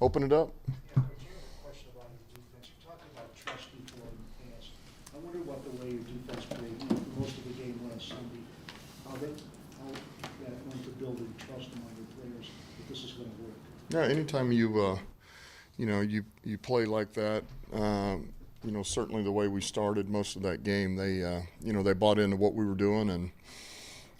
Open it up. Yeah, Coach, I have a question about your defense. You talked about trust before in the past. I wonder what the way your defense played, for most of the game last Sunday, how that went to building trust among your players that this is going to work. Yeah, anytime you play like that, certainly the way we started most of that game, they bought into what we were doing,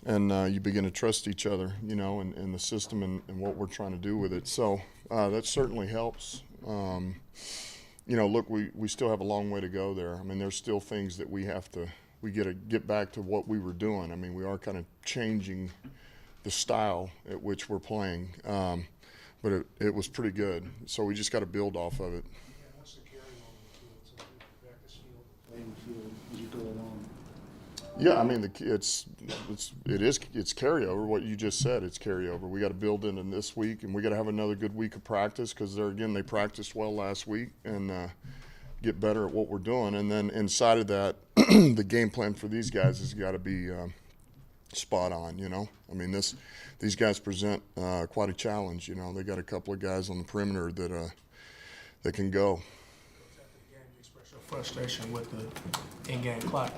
and you begin to trust each other, and the system and what we're trying to do with it. So that certainly helps. Look, we still have a long way to go there. I mean, there's still things that we got to get back to what we were doing. I mean, we are kind of changing the style at which we're playing. But it was pretty good. So we just got to build off of it. Yeah, what's the carryover to it? So you back this field, playing field as you go along. Yeah, I mean, it's carryover. What you just said, it's carryover. We got to build into this week, and we got to have another good week of practice because they practiced well last week and get better at what we're doing. And then inside of that, the game plan for these guys has got to be spot on. I mean, these guys present quite a challenge. They got a couple of guys on the perimeter that can go. After the game, you express your frustration with the in-game clock.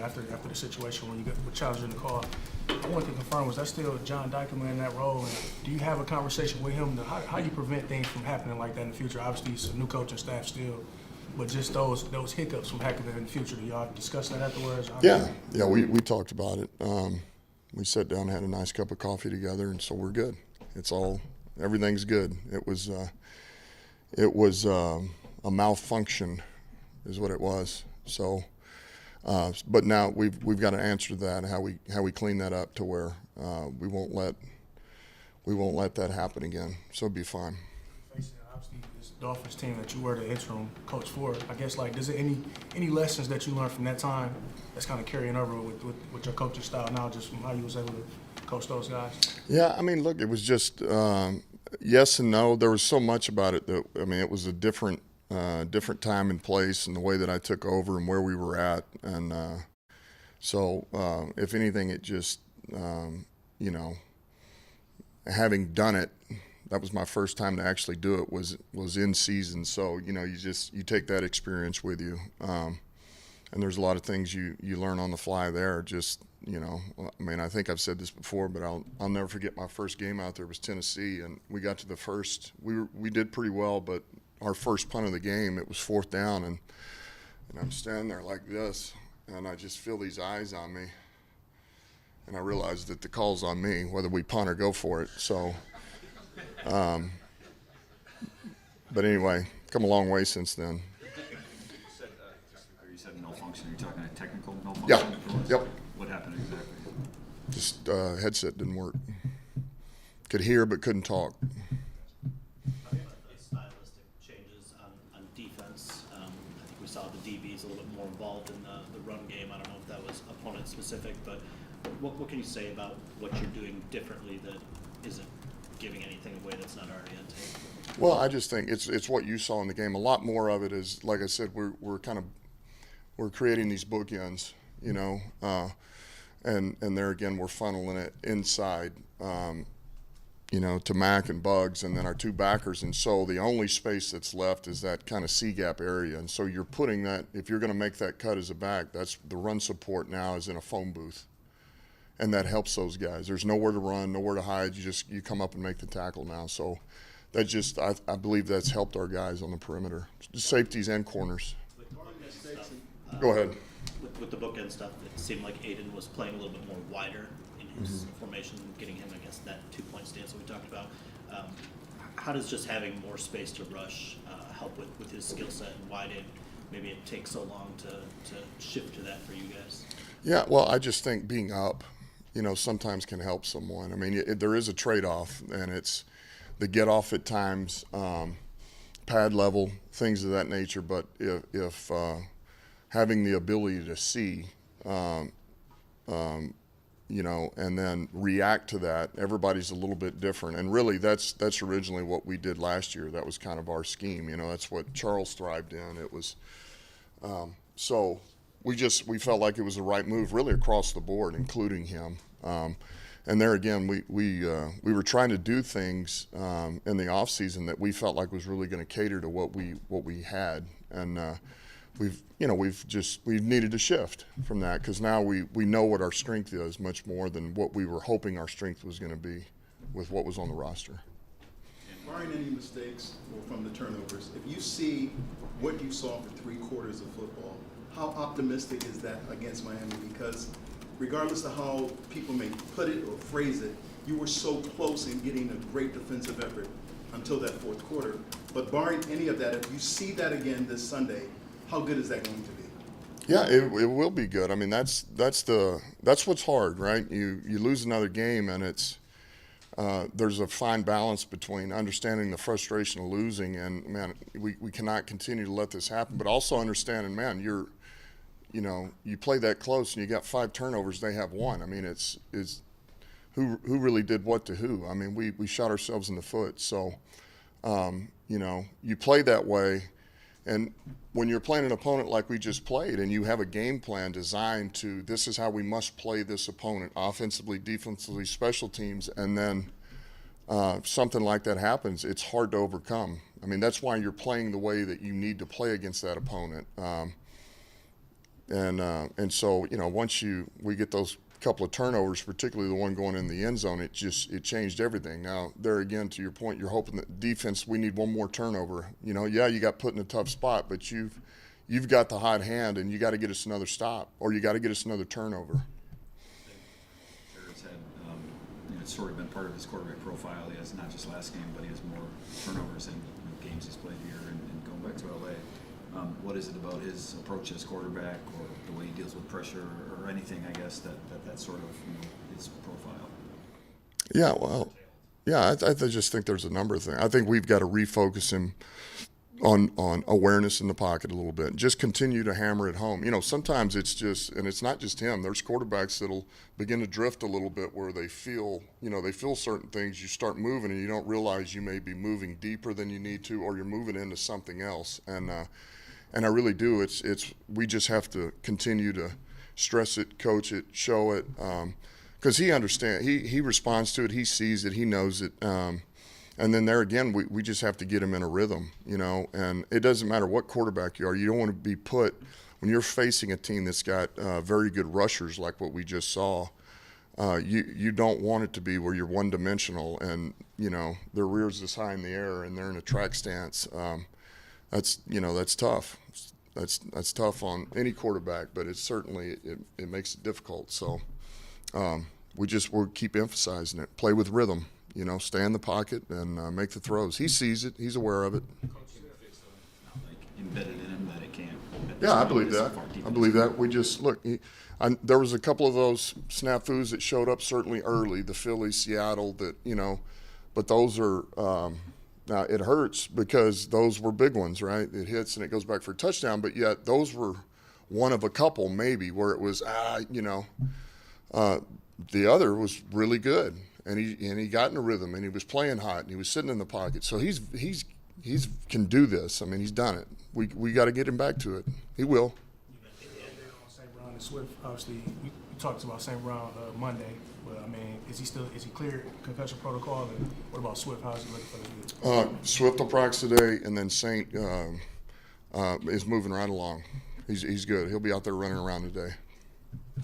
After the situation when you got challenged in the call, I wanted to confirm, was that still John Dykman in that role? And do you have a conversation with him? How you prevent things from happening like that in the future? Obviously, he's a new coaching staff still, but just those hiccups from happening in the future. Do y'all discuss that afterwards? Yeah, we talked about it. We sat down and had a nice cup of coffee together, and so we're good. Everything's good. It was a malfunction, is what it was. So, but now we've got an answer to that. How we clean that up to where we won't let that happen again. So it'll be fine. Obviously, this Dolphins team that you were the interim coach for, I guess, does it any lessons that you learned from that time that's kind of carrying over with your coaching style now, just from how you was able to coach those guys? Yeah, I mean, look, it was just yes and no. There was so much about it that, I mean, it was a different time and place, and the way that I took over and where we were at, and so if anything, it just having done it. That was my first time to actually do it. Was in season, so you take that experience with you, and there's a lot of things you learn on the fly there. Just I mean, I think I've said this before, but I'll never forget my first game out there was Tennessee, and we got to the first. We did pretty well, but our first punt of the game, it was 4th down, and I'm standing there like this, and I just feel these eyes on me, and I realized that the call's on me, whether we punt or go for it. So. But anyway, come a long way since then. You said malfunction. Are you talking a technical malfunction? Yeah. Yep. What happened exactly? Just headset didn't work. Could hear but couldn't talk. Stylistic changes on defense. I think we saw the DBs a little bit more involved in the run game. I don't know if that was opponent specific, but what can you say about what you're doing differently that isn't giving anything away that's not already on tape? Well, I just think it's what you saw in the game. A lot more of it is, like I said, we're creating these bookends, and there again we're funneling it inside, to Mac and Bugs, and then our two backers, and so the only space that's left is that kind of C-gap area, and so you're putting that, if you're going to make that cut as a back, that's the run support now is in a phone booth. And that helps those guys. There's nowhere to run, nowhere to hide. You come up and make the tackle now. So that just I believe that's helped our guys on the perimeter, safeties and corners. With the bookend stuff, Go ahead. With the bookend stuff, it seemed like Aiden was playing a little bit more wider in his formation, getting him, I guess, that 2-point stance that we talked about. How does just having more space to rush help with his skill set, and why did maybe it take so long to shift to that for you guys? Yeah, well, I just think being up, sometimes can help someone. I mean, there is a trade-off, and it's the get-off at times, pad level, things of that nature. But if having the ability to see, and then react to that, everybody's a little bit different. And really, that's originally what we did last year. That was kind of our scheme. That's what Charles thrived in. It was so. We felt like it was the right move really across the board, including him. and there again, we were trying to do things in the off season that we felt like was really going to cater to what we had, and we've needed to shift from that, because now we know what our strength is much more than what we were hoping our strength was going to be with what was on the roster. Barring any mistakes or from the turnovers, if you see what you saw for 3 quarters of football, how optimistic is that against Miami? Because regardless of how people may put it or phrase it, you were so close in getting a great defensive effort until that 4th quarter. But barring any of that, if you see that again this Sunday, how good is that going to be? Yeah, it will be good. I mean, that's what's hard, right? You lose another game, and it's there's a fine balance between understanding the frustration of losing and, man, we cannot continue to let this happen, but also understanding, man, you play that close and you got 5 turnovers, they have 1. I mean, it's who really did what to who? I mean, we shot ourselves in the foot. So, you play that way, and when you're playing an opponent like we just played and you have a game plan designed to, this is how we must play this opponent, offensively, defensively, special teams, and then something like that happens, it's hard to overcome. I mean, that's why you're playing the way that you need to play against that opponent. And so, once we get those couple of turnovers, particularly the one going in the end zone, it changed everything. Now, there again, to your point, you're hoping that defense, we need one more turnover. You got put in a tough spot, but you've got the hot hand, and you got to get us another stop, or you got to get us another turnover. Jared's had, it's sort of been part of his quarterback profile. He has not just last game, but he has more turnovers in games he's played here and going back to LA. What is it about his approach as quarterback, or the way he deals with pressure, or anything, I guess, that sort of his profile? Yeah, well, yeah, I just think there's a number of things. I think we've got to refocus him on awareness in the pocket a little bit. Just continue to hammer it home. Sometimes it's just, and it's not just him. There's quarterbacks that'll begin to drift a little bit where they feel certain things. You start moving and you don't realize you may be moving deeper than you need to, or you're moving into something else. And I really do. We just have to continue to stress it, coach it, show it, because he understands. He responds to it. He sees it. He knows it. And then there again, we just have to get him in a rhythm, And it doesn't matter what quarterback you are. You don't want to be put when you're facing a team that's got very good rushers like what we just saw. You don't want it to be where you're one-dimensional and their rear's this high in the air and they're in a track stance. That's tough. That's tough on any quarterback, but it certainly makes it difficult. So we'll keep emphasizing it. Play with rhythm. Stay in the pocket and make the throws. He sees it. He's aware of it. Not like embedded in him that it can't. Yeah, I believe that. I believe that. We just look. There was a couple of those snafus that showed up certainly early. The Philly, Seattle, but those are. Now, it hurts because those were big ones, right? It hits and it goes back for a touchdown, but yet those were one of a couple maybe where it was, the other was really good. And he got in a rhythm and he was playing hot and he was sitting in the pocket. So he's can do this. I mean, he's done it. We got to get him back to it. He will. St. Brown and Swift, obviously, we talked about St. Brown Monday. But I mean, is he cleared concussion protocol? And what about Swift? How's he looking for this week? Swift will practice today, and then Saint is moving right along. He's good. He'll be out there running around today. It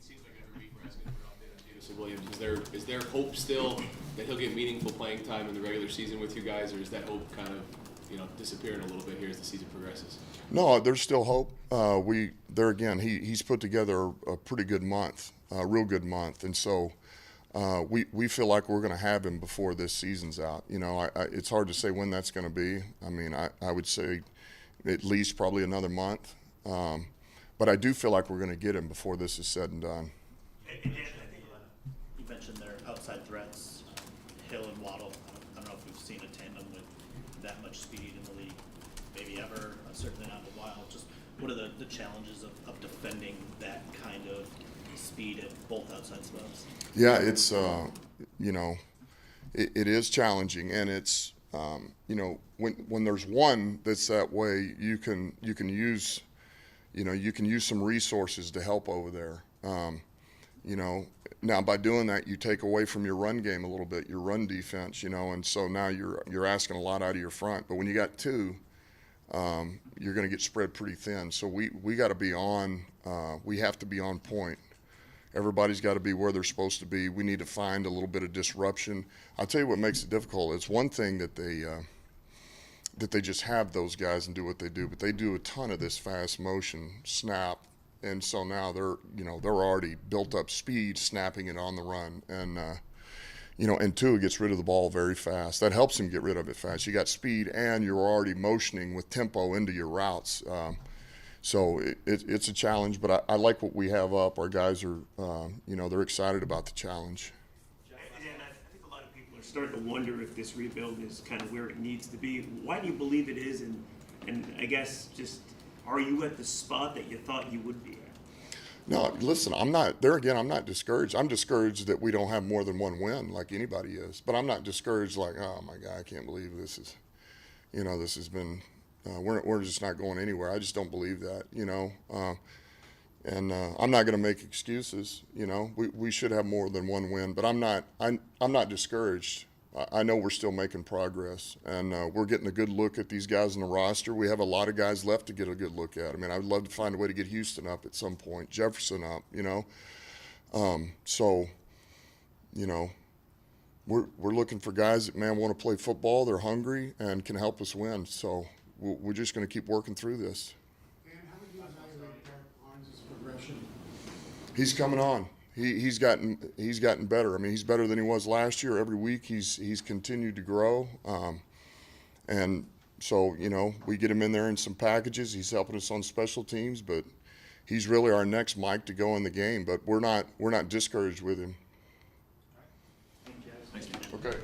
seems like every week we're asking for an update on Jameson Williams. Is there hope still that he'll get meaningful playing time in the regular season with you guys, or is that hope kind of disappearing a little bit here as the season progresses? No, there's still hope. He's put together a pretty good month, a real good month, and so we feel like we're going to have him before this season's out. It's hard to say when that's going to be. I mean, I would say at least probably another month, but I do feel like we're going to get him before this is said and done. You mentioned their outside threats, Hill and Waddle. I don't know if we've seen a tandem with that much speed in the league, maybe ever, certainly not in a while. Just what are the challenges of defending that kind of speed at both outside spots? Yeah, it's it is challenging, and it's when there's one that's that way, you can use some resources to help over there. You know, now by doing that, you take away from your run game a little bit, your run defense. You know, and so now you're asking a lot out of your front. But when you got two, you're going to get spread pretty thin. So we got to be on. We have to be on point. Everybody's got to be where they're supposed to be. We need to find a little bit of disruption. I'll tell you what makes it difficult. It's one thing that they just have those guys and do what they do, but they do a ton of this fast motion snap, and so now they're already built up speed, snapping it on the run, and and two, it gets rid of the ball very fast. That helps him get rid of it fast. You got speed, and you're already motioning with tempo into your routes. So it's a challenge, but I like what we have up. Our guys are, they're excited about the challenge. And I think a lot of people are starting to wonder if this rebuild is kind of where it needs to be. Why do you believe it is? And I guess just, are you at the spot that you thought you would be at? No, listen, I'm not discouraged. I'm discouraged that we don't have more than one win like anybody is. But I'm not discouraged like, oh my God, I can't believe this has been, we're just not going anywhere. I just don't believe that, and I'm not going to make excuses. We should have more than one win, but I'm not discouraged. I know we're still making progress, and we're getting a good look at these guys in the roster. We have a lot of guys left to get a good look at. I mean, I'd love to find a way to get Houston up at some point, Jefferson up, we're looking for guys that, man, want to play football. They're hungry and can help us win. So we're just going to keep working through this. Dan, how would you evaluate Derek Barnes' progression? He's coming on. He's gotten better. I mean, he's better than he was last year. Every week he's continued to grow, and so we get him in there in some packages. He's helping us on special teams, but he's really our next Mike to go in the game. But we're not discouraged with him. Thank you, guys. Okay.